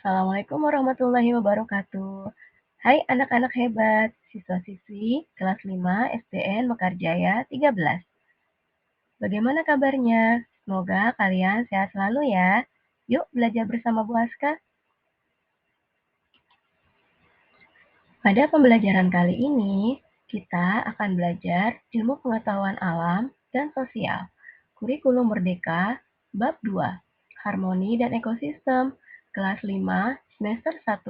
Assalamualaikum warahmatullahi wabarakatuh. Hai anak-anak hebat, siswa-siswi kelas 5 SDN Mekarjaya 13. Bagaimana kabarnya? Semoga kalian sehat selalu ya. Yuk belajar bersama Bu Aska. Pada pembelajaran kali ini, kita akan belajar ilmu pengetahuan alam dan sosial. Kurikulum Merdeka, Bab 2, Harmoni dan Ekosistem, kelas 5, semester 1.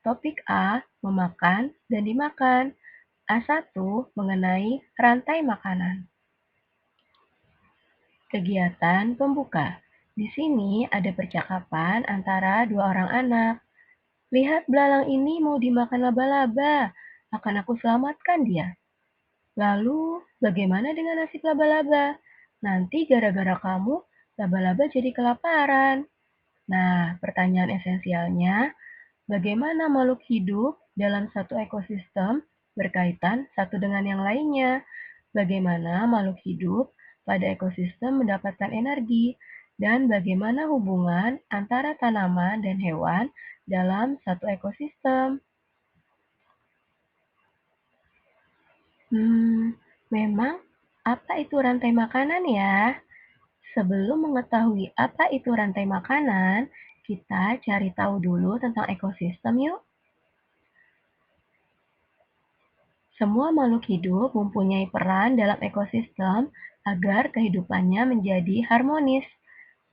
Topik A, memakan dan dimakan. A1 mengenai rantai makanan. Kegiatan pembuka. Di sini ada percakapan antara dua orang anak. Lihat belalang ini mau dimakan laba-laba. Akan aku selamatkan dia. Lalu, bagaimana dengan nasib laba-laba? Nanti gara-gara kamu, laba-laba jadi kelaparan. Nah, pertanyaan esensialnya, bagaimana makhluk hidup dalam satu ekosistem berkaitan satu dengan yang lainnya? Bagaimana makhluk hidup pada ekosistem mendapatkan energi? Dan bagaimana hubungan antara tanaman dan hewan dalam satu ekosistem? Memang apa itu rantai makanan ya? Sebelum mengetahui apa itu rantai makanan, kita cari tahu dulu tentang ekosistem yuk. Semua makhluk hidup mempunyai peran dalam ekosistem agar kehidupannya menjadi harmonis.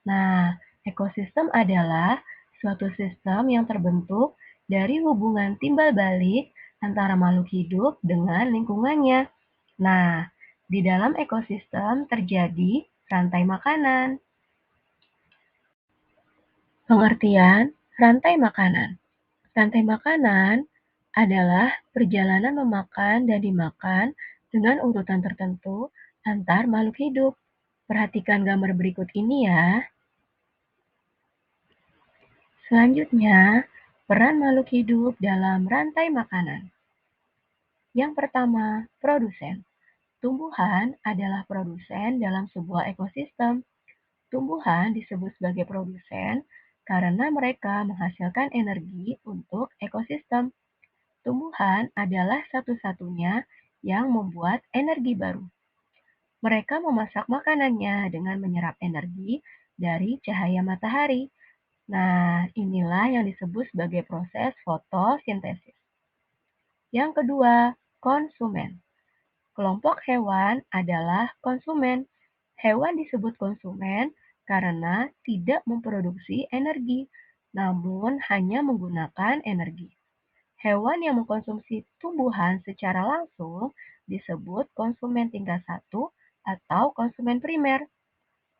Nah, ekosistem adalah suatu sistem yang terbentuk dari hubungan timbal balik antara makhluk hidup dengan lingkungannya. Nah, di dalam ekosistem terjadi rantai makanan. Pengertian rantai makanan. Rantai makanan adalah perjalanan memakan dan dimakan dengan urutan tertentu antar makhluk hidup. Perhatikan gambar berikut ini ya. Selanjutnya, peran makhluk hidup dalam rantai makanan. Yang pertama, produsen. Tumbuhan adalah produsen dalam sebuah ekosistem. Tumbuhan disebut sebagai produsen karena mereka menghasilkan energi untuk ekosistem. Tumbuhan adalah satu-satunya yang membuat energi baru. Mereka memasak makanannya dengan menyerap energi dari cahaya matahari. Nah, inilah yang disebut sebagai proses fotosintesis. Yang kedua, konsumen. Kelompok hewan adalah konsumen. Hewan disebut konsumen karena tidak memproduksi energi, namun hanya menggunakan energi. Hewan yang mengkonsumsi tumbuhan secara langsung disebut konsumen tingkat 1 atau konsumen primer.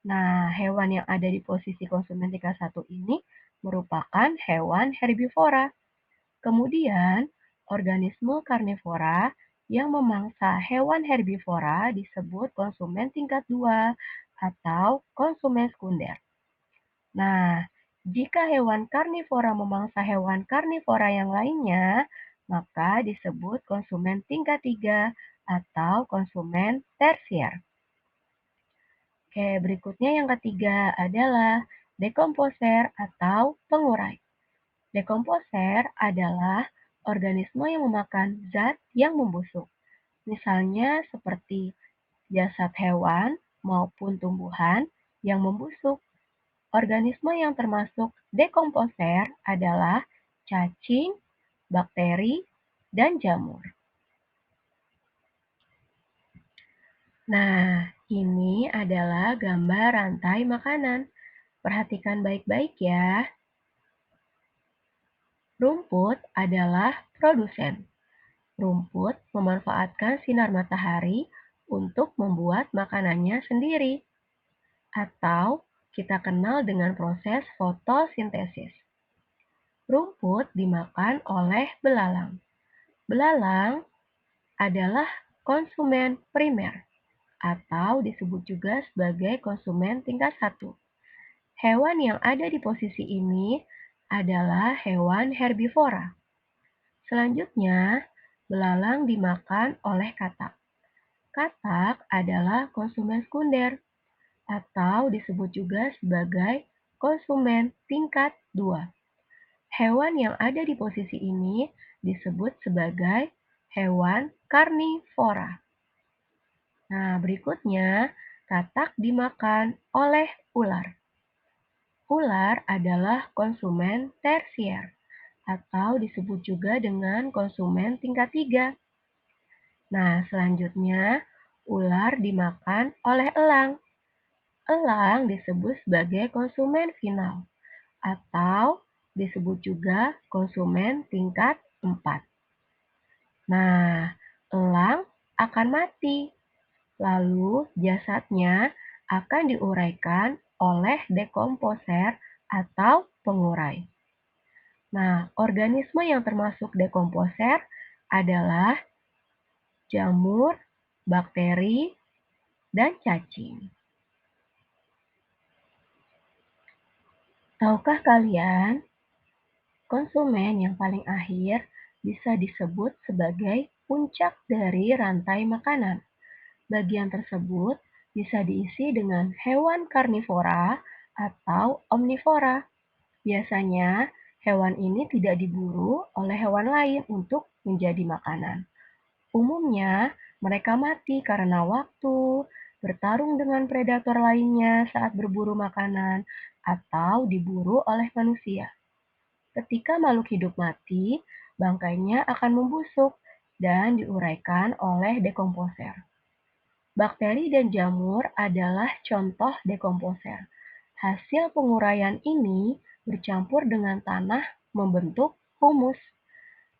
Nah, hewan yang ada di posisi konsumen tingkat 1 ini merupakan hewan herbivora. Kemudian, organisme karnivora yang memangsa hewan herbivora disebut konsumen tingkat 2 atau konsumen sekunder. Nah, jika hewan karnivora memangsa hewan karnivora yang lainnya, maka disebut konsumen tingkat 3 atau konsumen tersier. Oke, berikutnya yang ketiga adalah dekomposer atau pengurai. Dekomposer adalah organisme yang memakan zat yang membusuk. Misalnya seperti jasad hewan maupun tumbuhan yang membusuk. Organisme yang termasuk dekomposer adalah cacing, bakteri, dan jamur. Nah, ini adalah gambar rantai makanan. Perhatikan baik-baik ya. Rumput adalah produsen. Rumput memanfaatkan sinar matahari untuk membuat makanannya sendiri, atau kita kenal dengan proses fotosintesis. Rumput dimakan oleh belalang. Belalang adalah konsumen primer, atau disebut juga sebagai konsumen tingkat 1. Hewan yang ada di posisi ini adalah hewan herbivora. Selanjutnya, belalang dimakan oleh katak. Katak adalah konsumen sekunder, atau disebut juga sebagai konsumen tingkat 2. Hewan yang ada di posisi ini disebut sebagai hewan karnivora. Nah, berikutnya, katak dimakan oleh ular. Ular adalah konsumen tersier atau disebut juga dengan konsumen tingkat 3. Nah, selanjutnya, ular dimakan oleh elang. Elang disebut sebagai konsumen final atau disebut juga konsumen tingkat 4. Nah, elang akan mati, lalu jasadnya akan diuraikan oleh dekomposer atau pengurai. Nah, organisme yang termasuk dekomposer adalah jamur, bakteri, dan cacing. Tahukah kalian, konsumen yang paling akhir bisa disebut sebagai puncak dari rantai makanan. Bagian tersebut bisa diisi dengan hewan karnivora atau omnivora. Biasanya, hewan ini tidak diburu oleh hewan lain untuk menjadi makanan. Umumnya, mereka mati karena waktu, bertarung dengan predator lainnya saat berburu makanan, atau diburu oleh manusia. Ketika makhluk hidup mati, bangkainya akan membusuk dan diuraikan oleh dekomposer. Bakteri dan jamur adalah contoh dekomposer. Hasil penguraian ini bercampur dengan tanah membentuk humus.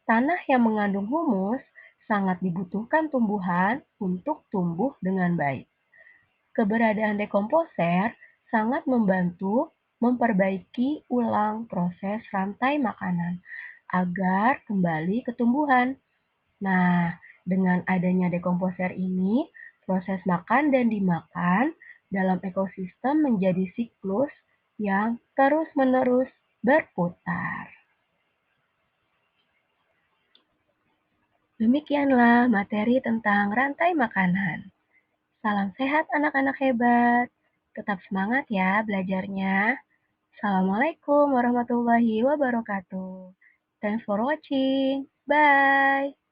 Tanah yang mengandung humus sangat dibutuhkan tumbuhan untuk tumbuh dengan baik. Keberadaan dekomposer sangat membantu memperbaiki ulang proses rantai makanan agar kembali ke tumbuhan. Nah, dengan adanya dekomposer ini, proses makan dan dimakan dalam ekosistem menjadi siklus yang terus-menerus berputar. Demikianlah materi tentang rantai makanan. Salam sehat anak-anak hebat. Tetap semangat ya belajarnya. Assalamualaikum warahmatullahi wabarakatuh. Thanks for watching. Bye.